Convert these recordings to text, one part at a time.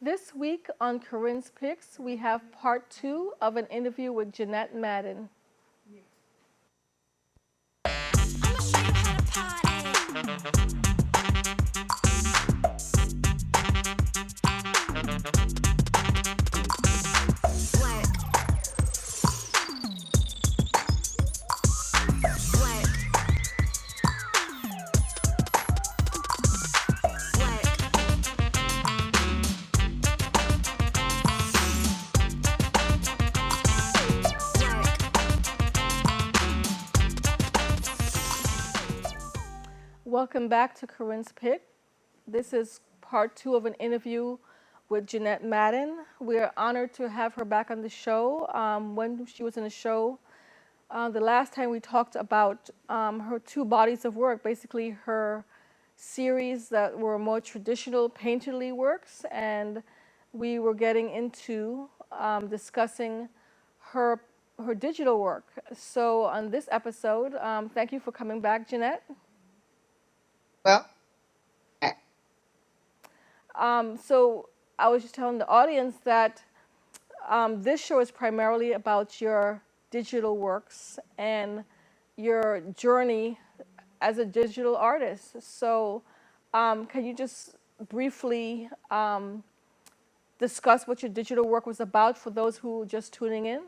This week on Corinne's Picks, we have part two of an interview with Jeanette Madden. Welcome back to Corinne's Pick. This is part two of an interview with Jeanette Madden. We're honored to have her back on the show. When she was in the show, the last time we talked about her two bodies of work, basically her series that were more traditional painterly works, and we were getting into discussing her her digital work. So on this episode, thank you for coming back, Jeanette. Well, So I was just telling the audience that this show is primarily about your digital works and your journey as a digital artist. So can you just briefly discuss what your digital work was about for those who are just tuning in?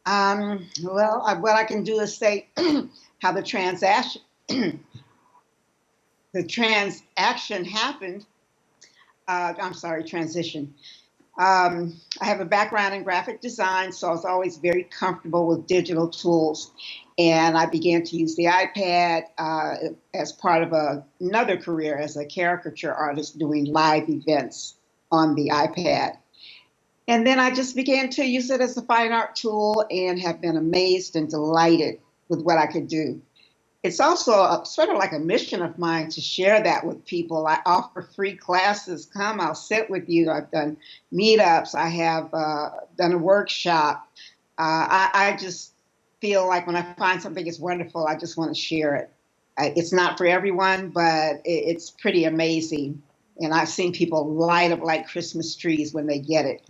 what I can do is say how the transaction happened. I'm sorry, transition. I have a background in graphic design, so I was always very comfortable with digital tools. And I began to use the iPad as part of another career as a caricature artist doing live events on the iPad. And then I just began to use it as a fine art tool and have been amazed and delighted with what I could do. It's also sort of like a mission of mine to share that with people. I offer free classes. Come, I'll sit with you. I've done meetups. I have done a workshop. I just feel like when I find something that's wonderful, I just want to share it. It's not for everyone, but it's pretty amazing. And I've seen people light up like Christmas trees when they get it.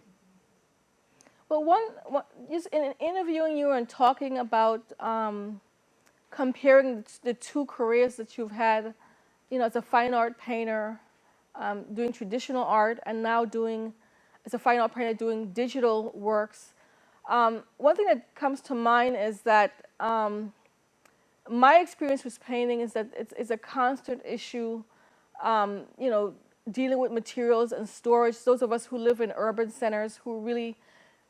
Well, just in interviewing you and talking about comparing the two careers that you've had, as a fine art painter, doing traditional art, and now doing, as a fine art painter, doing digital works. One thing that comes to mind is that my experience with painting is that it's a constant issue, dealing with materials and storage. Those of us who live in urban centers, who really,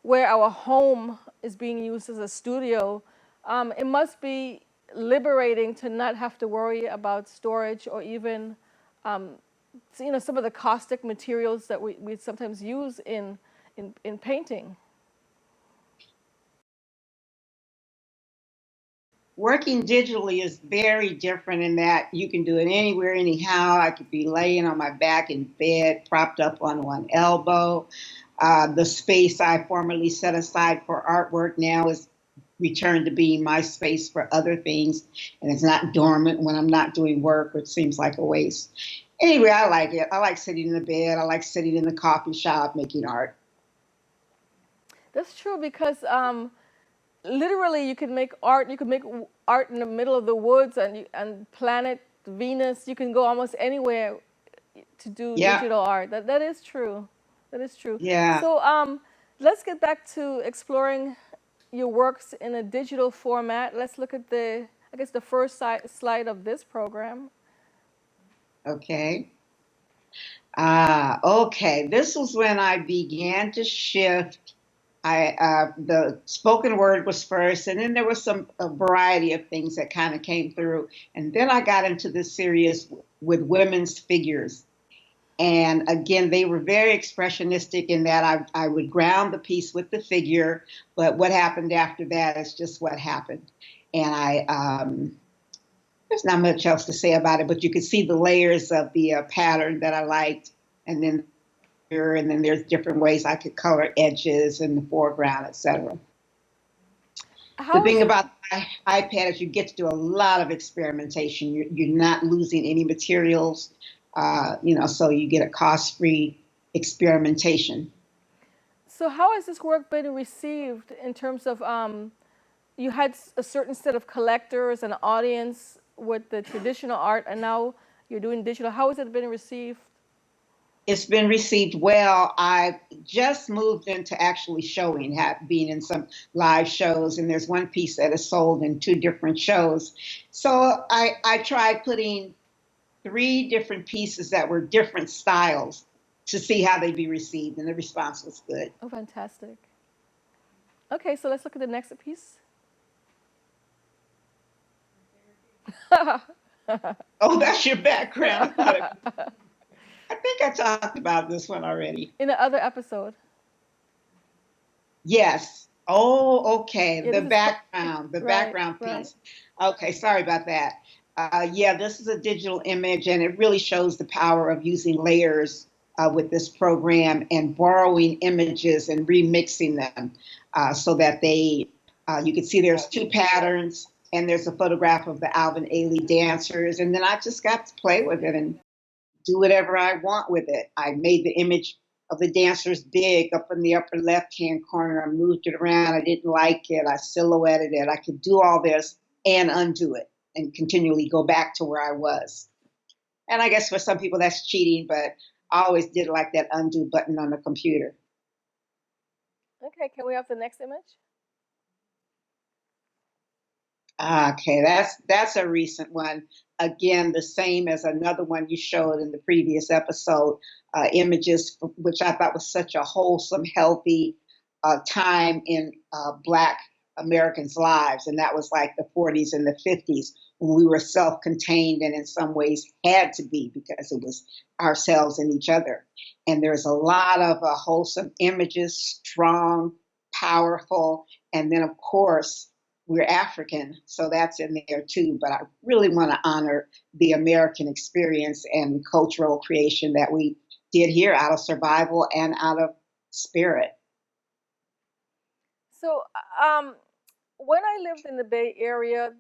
where our home is being used as a studio, it must be liberating to not have to worry about storage or even, some of the caustic materials that we sometimes use in painting. Working digitally is very different in that you can do it anywhere, anyhow. I could be laying on my back in bed, propped up on one elbow. The space I formerly set aside for artwork now is returned to being my space for other things, and it's not dormant when I'm not doing work, which seems like a waste. Anyway, I like it. I like sitting in the bed. I like sitting in the coffee shop making art. That's true because literally you can make art. You can make art in the middle of the woods and planet Venus. You can go almost anywhere to do Yeah, digital art. That is true. That is true. yeah. So let's get back to exploring your works in a digital format. Let's look at the first slide of this program. Okay. Okay. This was when I began to shift. The spoken word was first, and then there was a variety of things that kind of came through, and then I got into this series with women's figures. And again, they were very expressionistic in that I would ground the piece with the figure, but what happened after that is just what happened. And there's not much else to say about it, but you could see the layers of the pattern that I liked, and then there's different ways I could color edges in the foreground, etc. The How is thing about the iPad is you get to do a lot of experimentation. You're not losing any materials. so you get a cost-free experimentation. So how has this work been received in terms of you had a certain set of collectors and audience with the traditional art, and now you're doing digital. How has it been received? It's been received well. I just moved into actually showing, being in some live shows, and there's one piece that is sold in two different shows. So I tried putting three different pieces that were different styles to see how they'd be received, and the response was good. Oh, fantastic. Okay, so let's look at the next piece. Oh, that's your background. I think I talked about this one already. In the other episode. Yes. Oh, okay. Yeah, The this is background, the right, background right. piece. Okay, sorry about that. Yeah, this is a digital image, and it really shows the power of using layers with this program and borrowing images and remixing them so that you can see there's two patterns, and there's a photograph of the Alvin Ailey dancers, and then I just got to play with it and do whatever I want with it. I made the image of the dancers big up in the upper left-hand corner. I moved it around. I didn't like it. I silhouetted it. I could do all this and undo it and continually go back to where I was. And I guess for some people that's cheating, but I always did like that undo button on the computer. Okay, can we have the next image? Okay, that's a recent one. Again, the same as another one you showed in the previous episode, images which I thought was such a wholesome, healthy time in Black Americans' lives, and that was like the 40s and the 50s when we were self-contained and in some ways had to be because it was ourselves and each other. And there's a lot of wholesome images, strong, powerful, and then of course we're African, so that's in there too. But I really want to honor the American experience and cultural creation that we did here out of survival and out of spirit. So, when I lived in the Bay Area,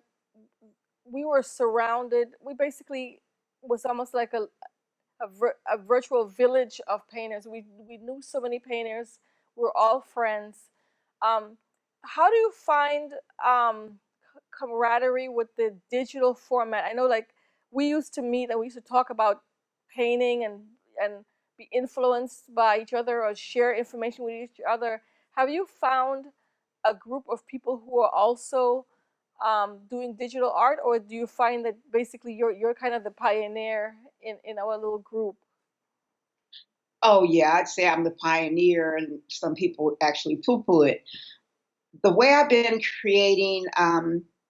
we were surrounded. We basically was almost like a virtual village of painters. We knew so many painters. We're all friends. Um, how do you find camaraderie with the digital format? I know, like we used to meet and we used to talk about painting and be influenced by each other or share information with each other. Have you found a group of people who are also doing digital art, or do you find that basically you're kind of the pioneer in our little group? Oh yeah, I'd say I'm the pioneer, and some people actually poo-poo it. The way I've been creating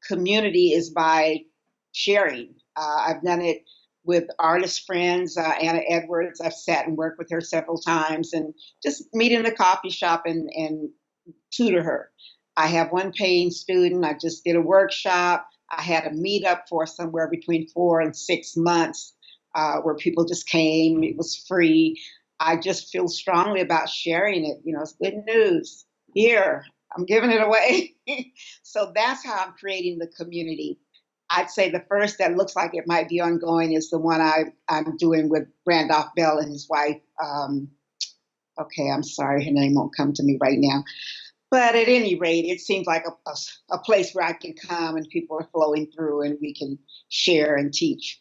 community is by sharing. I've done it with artist friends, Anna Edwards. I've sat and worked with her several times and just meet in the coffee shop and tutor her. I have one paying student. I just did a workshop. I had a meetup for somewhere between 4 and 6 months where people just came. It was free. I just feel strongly about sharing it. It's good news. Here, I'm giving it away. So that's how I'm creating the community. I'd say the first that looks like it might be ongoing is the one I'm doing with Randolph Bell and his wife. Okay, I'm sorry, her name won't come to me right now. But at any rate, it seems like a place where I can come and people are flowing through and we can share and teach.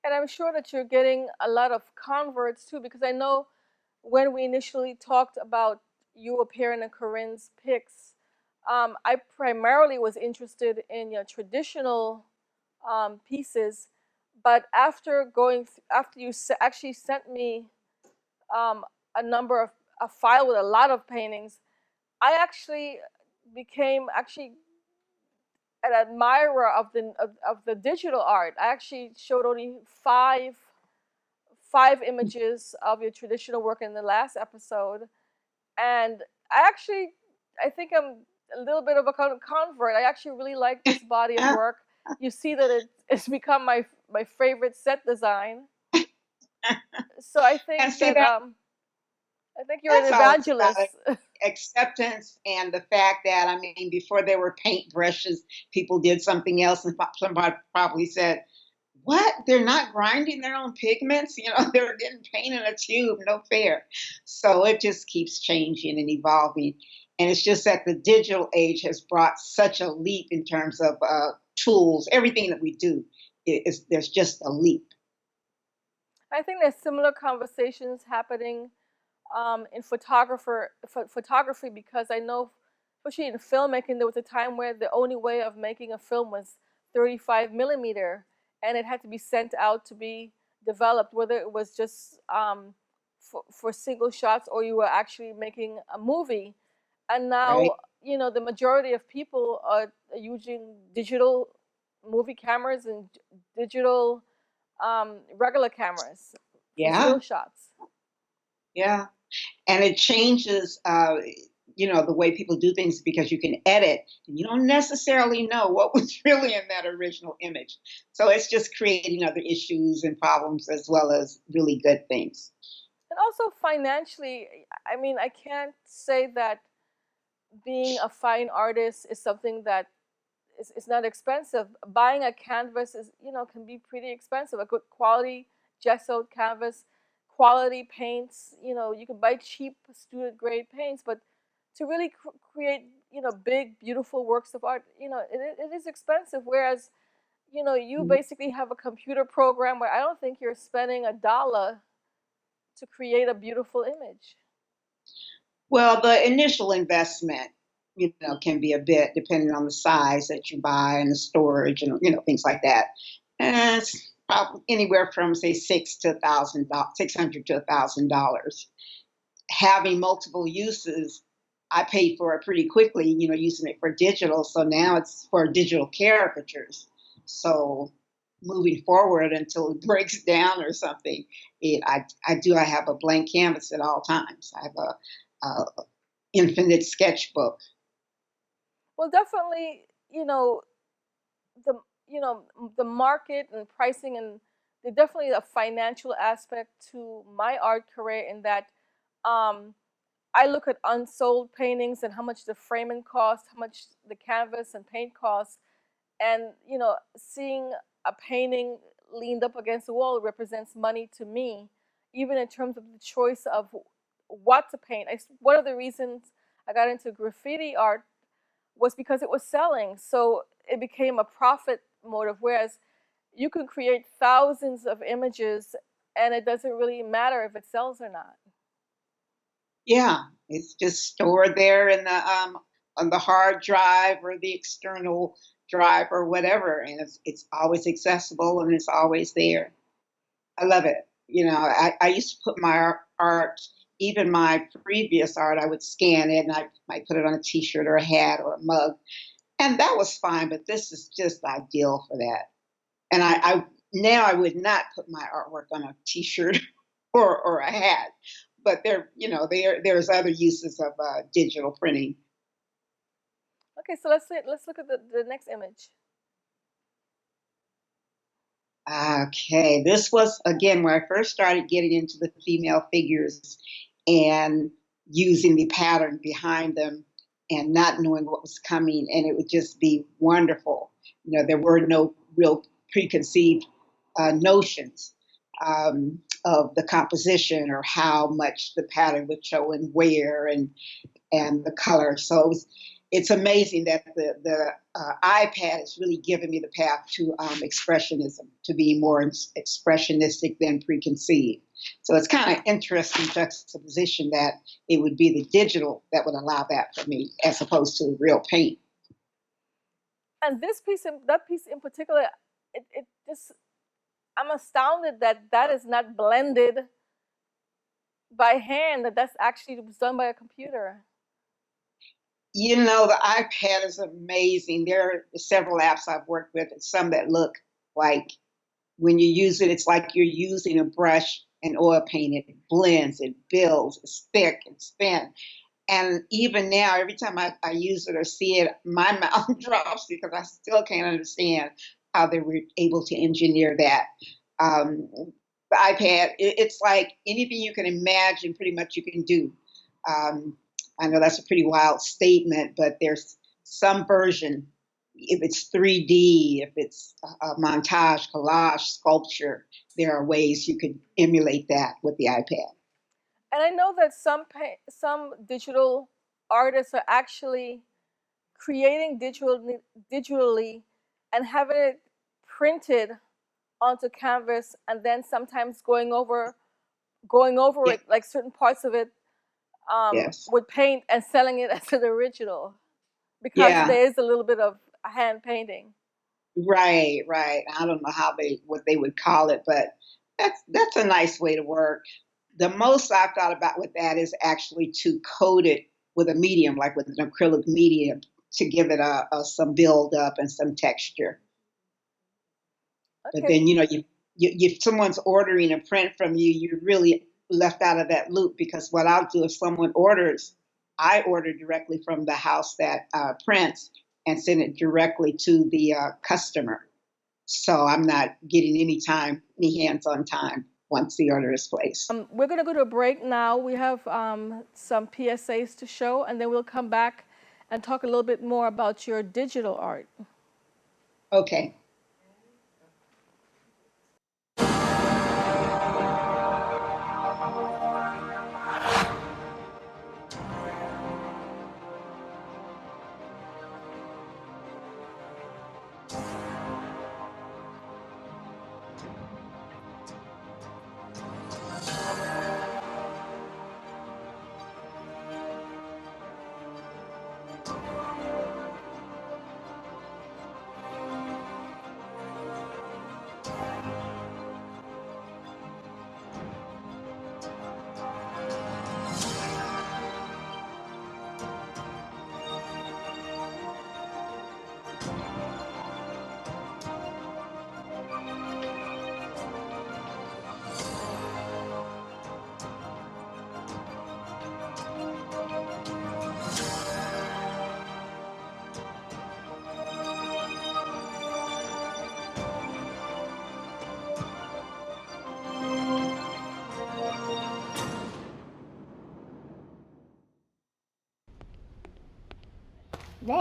And I'm sure that you're getting a lot of converts too, because I know when we initially talked about you appearing in Corinne's pics, I primarily was interested in your traditional pieces, but after you actually sent me um, a number of a file with a lot of paintings, I actually became actually an admirer of the digital art. I actually showed only five images of your traditional work in the last episode, and I think I'm a little bit of a convert. I actually really like this body of work. You see that it's become my favorite set design. So I And think see that that I think you're an that's all it's about, evangelist. acceptance and the fact that, I mean, before there were paint brushes, people did something else, and somebody probably said, what? They're not grinding their own pigments? They're getting paint in a tube, no fair. So it just keeps changing and evolving. And it's just that the digital age has brought such a leap in terms of tools. Everything that we do there's just a leap. I think there's similar conversations happening in photography, because I know, especially in filmmaking, there was a time where the only way of making a film was 35 millimeter, and it had to be sent out to be developed, whether it was just for single shots or you were actually making a movie. And Right? now, the majority of people are using digital movie cameras and digital regular cameras for Yeah, still shots. yeah. And it changes, the way people do things because you can edit and you don't necessarily know what was really in that original image. So it's just creating other issues and problems as well as really good things. And also financially, I mean, I can't say that being a fine artist is something that is not expensive. Buying a canvas can be pretty expensive. A good quality gessoed canvas, quality paints. You can buy cheap student grade paints, but to really create big beautiful works of art, it is expensive. Whereas you basically have a computer program where I don't think you're spending $1 to create a beautiful image. Well, the initial investment, can be a bit depending on the size that you buy and the storage and things like that. And it's probably anywhere from say $600 to $1,000. Having multiple uses, I paid for it pretty quickly, using it for digital. So now it's for digital caricatures. So moving forward until it breaks down or something, I have a blank canvas at all times. I have a infinite sketchbook. Well, definitely, the the market and pricing, and there's definitely a financial aspect to my art career, in that um, I look at unsold paintings and how much the framing costs, how much the canvas and paint costs, and seeing a painting leaned up against the wall represents money to me, even in terms of the choice of what to paint. One of the reasons I got into graffiti art was because it was selling. So it became a profit motive. Whereas you can create thousands of images and it doesn't really matter if it sells or not. Yeah, it's just stored there in the on the hard drive or the external drive or whatever, and it's always accessible and it's always there. I love it. I used to put my art, even my previous art, I would scan it and I might put it on a T-shirt or a hat or a mug, and that was fine. But this is just ideal for that. And I now I would not put my artwork on a T-shirt or a hat, but there's other uses of digital printing. Okay, so let's look at the next image. Okay, this was again where I first started getting into the female figures and using the pattern behind them and not knowing what was coming, and it would just be wonderful. There were no real preconceived notions of the composition or how much the pattern would show and where and the color. So it's amazing that the iPad has really given me the path to expressionism, to be more expressionistic than preconceived. So it's kind of interesting juxtaposition that it would be the digital that would allow that for me, as opposed to the real paint. And this piece, that piece in particular, it just, I'm astounded that that is not blended by hand, that that's actually was done by a computer. The iPad is amazing. There are several apps I've worked with, and some that look like when you use it, it's like you're using a brush and oil paint. It blends, it builds, it's thick, it's thin. And even now, every time I use it or see it, my mouth drops because I still can't understand how they were able to engineer that. Um, the iPad, it's like anything you can imagine, pretty much you can do. Um, I know that's a pretty wild statement, but there's some version if it's 3D, if it's a montage, collage, sculpture, there are ways you could emulate that with the iPad. And I know that some digital artists are actually creating digitally and having it printed onto canvas, and then sometimes going over Yeah. it, like certain parts of it, Yes. with paint and selling it as an original, because Yeah. there is a little bit of hand painting. Right. Right. I don't know what they would call it, but that's a nice way to work. The most I've thought about with that is actually to coat it with a medium, like with an acrylic medium, to give it some build up and some texture. But Okay. then, if someone's ordering a print from you, you're really left out of that loop, because what I'll do if someone orders, I order directly from the house that prints and send it directly to the customer. So I'm not getting any hands-on time once the order is placed. We're going to go to a break now. We have some PSAs to show, and then we'll come back and talk a little bit more about your digital art. Okay.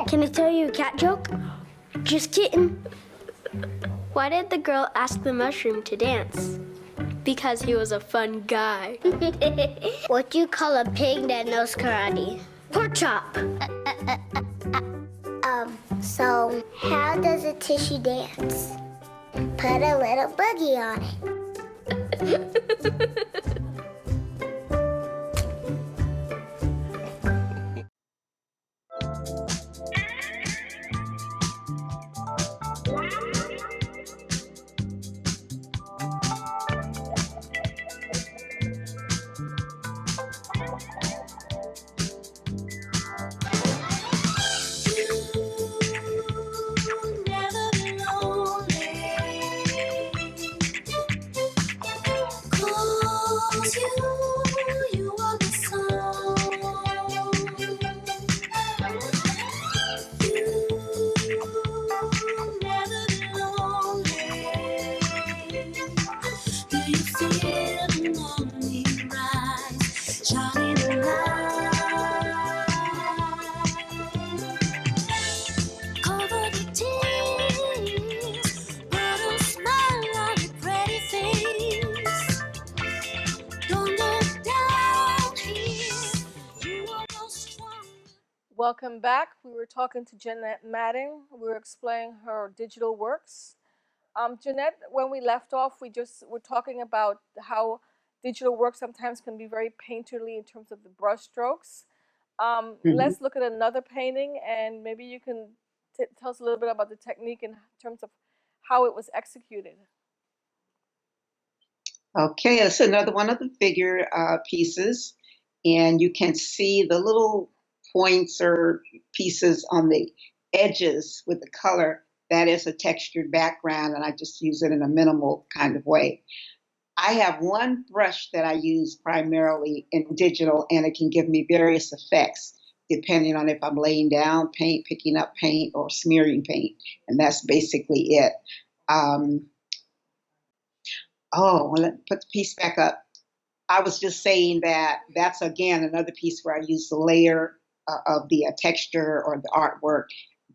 Can I tell you a cat joke? Just kidding. Why did the girl ask the mushroom to dance? Because he was a fun guy. What do you call a pig that knows karate? Pork chop. So how does a tissue dance? Put a little boogie on it. Welcome back. We were talking to Jeanette Madden. We were explaining her digital works. Jeanette, when we left off, we just were talking about how digital work sometimes can be very painterly in terms of the brush strokes. Mhm. Let's look at another painting, and maybe you can tell us a little bit about the technique in terms of how it was executed. Okay, that's another one of the figure pieces. And you can see the little points or pieces on the edges with the color. That is a textured background, and I just use it in a minimal kind of way. I have one brush that I use primarily in digital, and it can give me various effects depending on if I'm laying down paint, picking up paint, or smearing paint. And that's basically it. Um, let's put the piece back up. I was just saying that that's, again, another piece where I use the layer of the texture or the artwork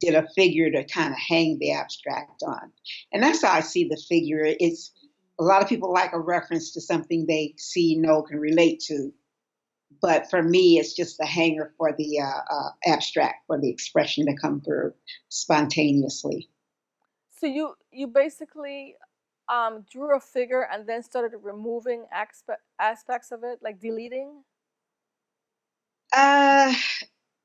did a figure to kind of hang the abstract on. And that's how I see the figure. It's a lot of people like a reference to something they see, know, can relate to. But for me, it's just the hanger for the abstract, for the expression to come through spontaneously. So you basically drew a figure and then started removing aspects of it, like deleting. Uh,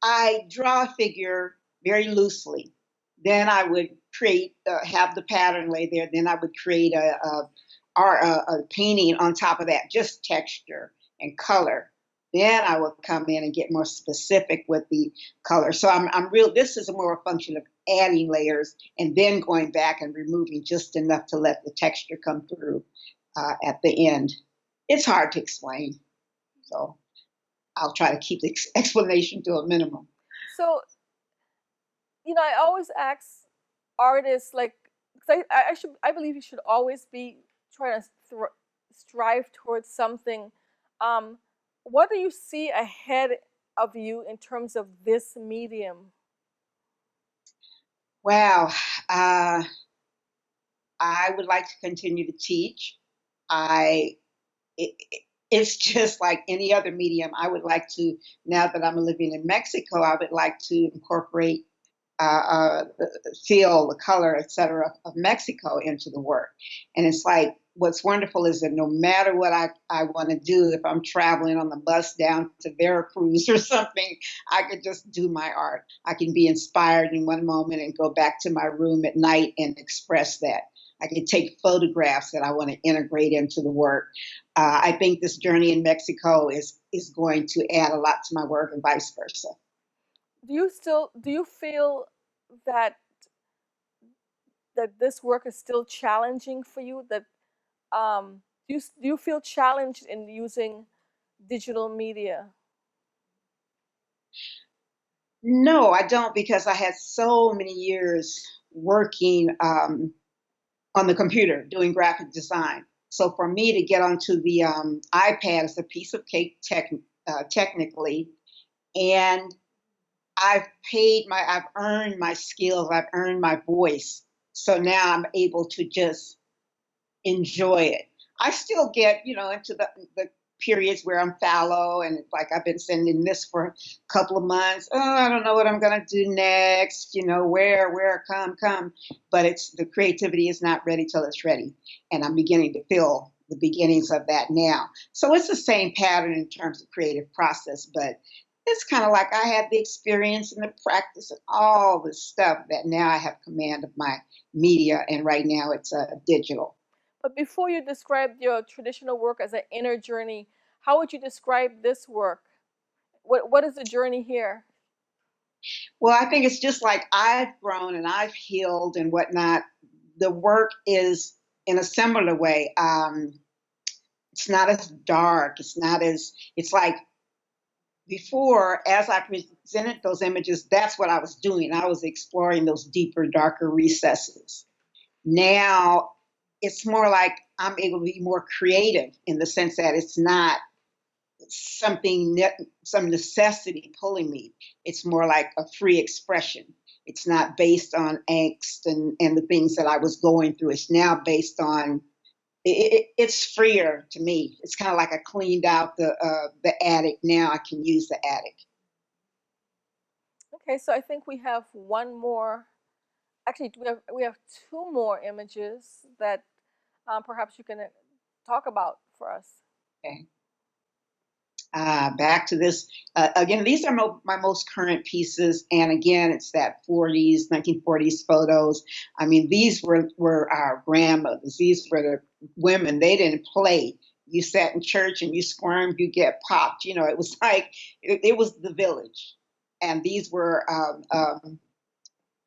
I draw a figure very loosely. Then I would create, have the pattern lay there. Then I would create a painting on top of that, just texture and color. Then I would come in and get more specific with the color. So I'm real. This is more a function of adding layers and then going back and removing just enough to let the texture come through at the end. It's hard to explain, so I'll try to keep the explanation to a minimum. So I always ask artists, like, 'cause I believe you should always be trying to strive towards something. Um, what do you see ahead of you in terms of this medium? Wow. Uh, I would like to continue to teach. I it, it's just like any other medium. I would like to, now that I'm living in Mexico, I would like to incorporate the feel, the color, etc. of Mexico into the work. And it's like what's wonderful is that no matter what I want to do, if I'm traveling on the bus down to Veracruz or something, I could just do my art. I can be inspired in one moment and go back to my room at night and express that. I can take photographs that I want to integrate into the work. I think this journey in Mexico is going to add a lot to my work and vice versa. Do you feel that this work is still challenging for you? That do you feel challenged in using digital media? No, I don't, because I had so many years working on the computer doing graphic design. So for me to get onto the iPad is a piece of cake technically, and I've earned my skills, I've earned my voice. So now I'm able to just enjoy it. I still get, into the periods where I'm fallow and it's like I've been sending this for a couple of months. Oh, I don't know what I'm gonna do next. Where, come. But it's the creativity is not ready till it's ready, and I'm beginning to feel the beginnings of that now. So it's the same pattern in terms of creative process, but it's kind of like I had the experience and the practice and all the stuff that now I have command of my media, and right now it's digital. But before you describe your traditional work as an inner journey, how would you describe this work? What is the journey here? Well, I think it's just like I've grown and I've healed and whatnot. The work is in a similar way. It's not as dark. It's like before, as I presented those images, that's what I was doing. I was exploring those deeper, darker recesses. Now it's more like I'm able to be more creative in the sense that it's not some necessity pulling me. It's more like a free expression. It's not based on angst and the things that I was going through. It's now based on it's freer to me. It's kind of like I cleaned out the attic. Now I can use the attic. Okay, so I think we have one more. Actually, we have two more images that perhaps you can talk about for us. Okay. Back to this again. These are my most current pieces, and again, it's that 1940s photos. I mean, these were our grandmothers. These were the women. They didn't play. You sat in church and you squirmed, you get popped. It was like it was the village, and these were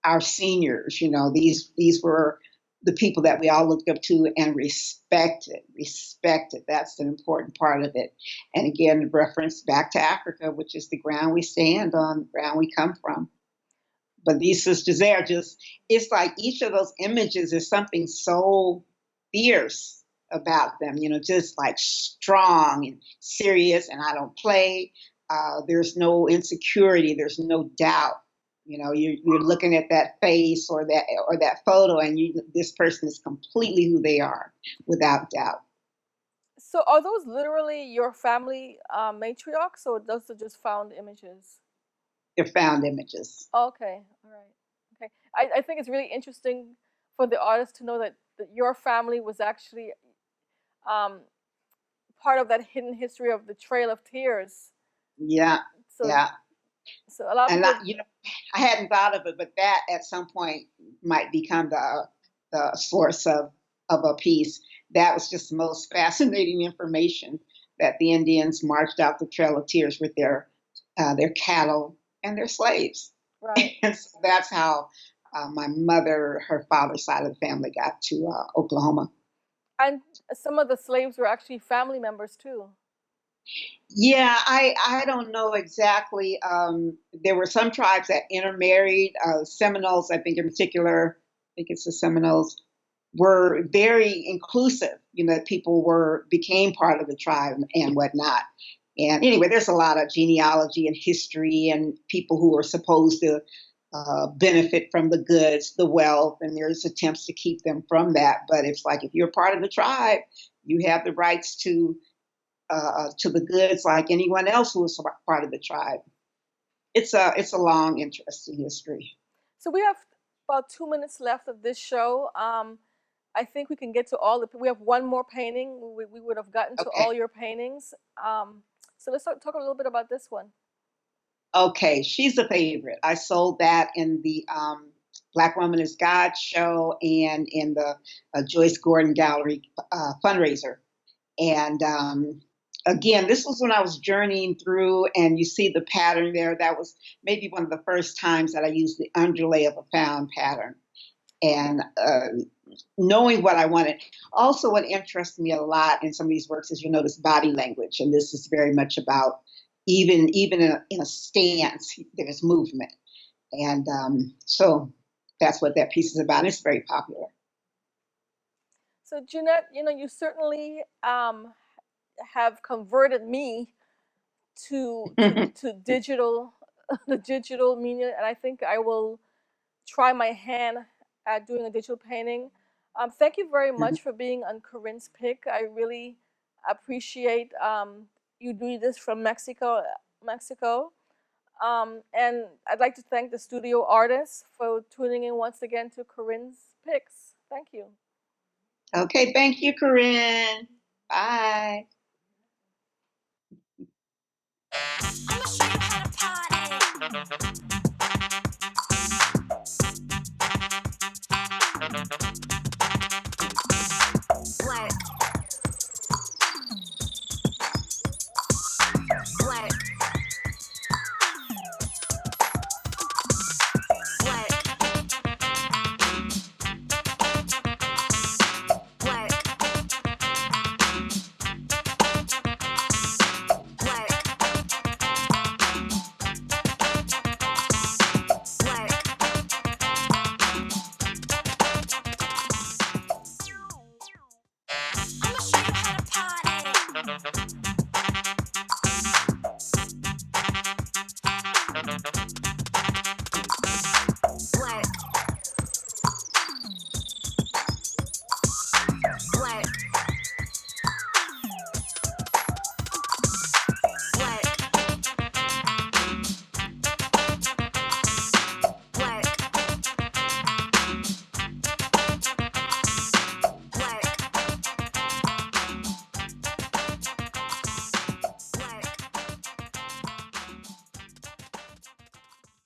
our seniors. These were the people that we all looked up to and respected. Respected. That's an important part of it. And again, reference back to Africa, which is the ground we stand on, the ground we come from. But these sisters, it's like each of those images is something so fierce about them, just like strong and serious, and I don't play. There's no insecurity, there's no doubt. You're looking at that face or that photo, and this person is completely who they are, without doubt. So are those literally your family matriarchs, or those are just found images? They're found images. Okay, all right. Okay. I think it's really interesting for the artist to know that your family was actually um, part of that hidden history of the Trail of Tears. Yeah, So, yeah. so a lot of And people. I hadn't thought of it, but that at some point might become the source of a piece. That was just the most fascinating information, that the Indians marched out the Trail of Tears with their cattle and their slaves. Right. And so that's how my mother, her father's side of the family, got to Oklahoma. And some of the slaves were actually family members too. Yeah, I don't know exactly. There were some tribes that intermarried. Seminoles, I think in particular, I think it's the Seminoles, were very inclusive. People became part of the tribe and whatnot. And anyway, there's a lot of genealogy and history and people who are supposed to benefit from the goods, the wealth, and there's attempts to keep them from that. But it's like, if you're part of the tribe, you have the rights to the goods like anyone else who is part of the tribe. It's a long, interesting history. So we have about 2 minutes left of this show. I think we can get to all the. We have one more painting. We would have gotten to Okay. all your paintings. So let's talk a little bit about this one. Okay, she's a favorite. I sold that in the Black Woman is God show and in the Joyce Gordon Gallery fundraiser. And again, this was when I was journeying through, and you see the pattern there. That was maybe one of the first times that I used the underlay of a found pattern. And knowing what I wanted. Also, what interests me a lot in some of these works is, this body language. And this is very much about, even in a stance, there's movement. And so that's what that piece is about. It's very popular. So Jeanette, you certainly have converted me to digital, the digital media, and I think I will try my hand at doing a digital painting. Thank you very much for being on Corinne's Pick. I really appreciate you doing this from Mexico. And I'd like to thank the studio artists for tuning in once again to Corinne's Picks. Thank you. Okay, thank you, Corinne. Bye. Work.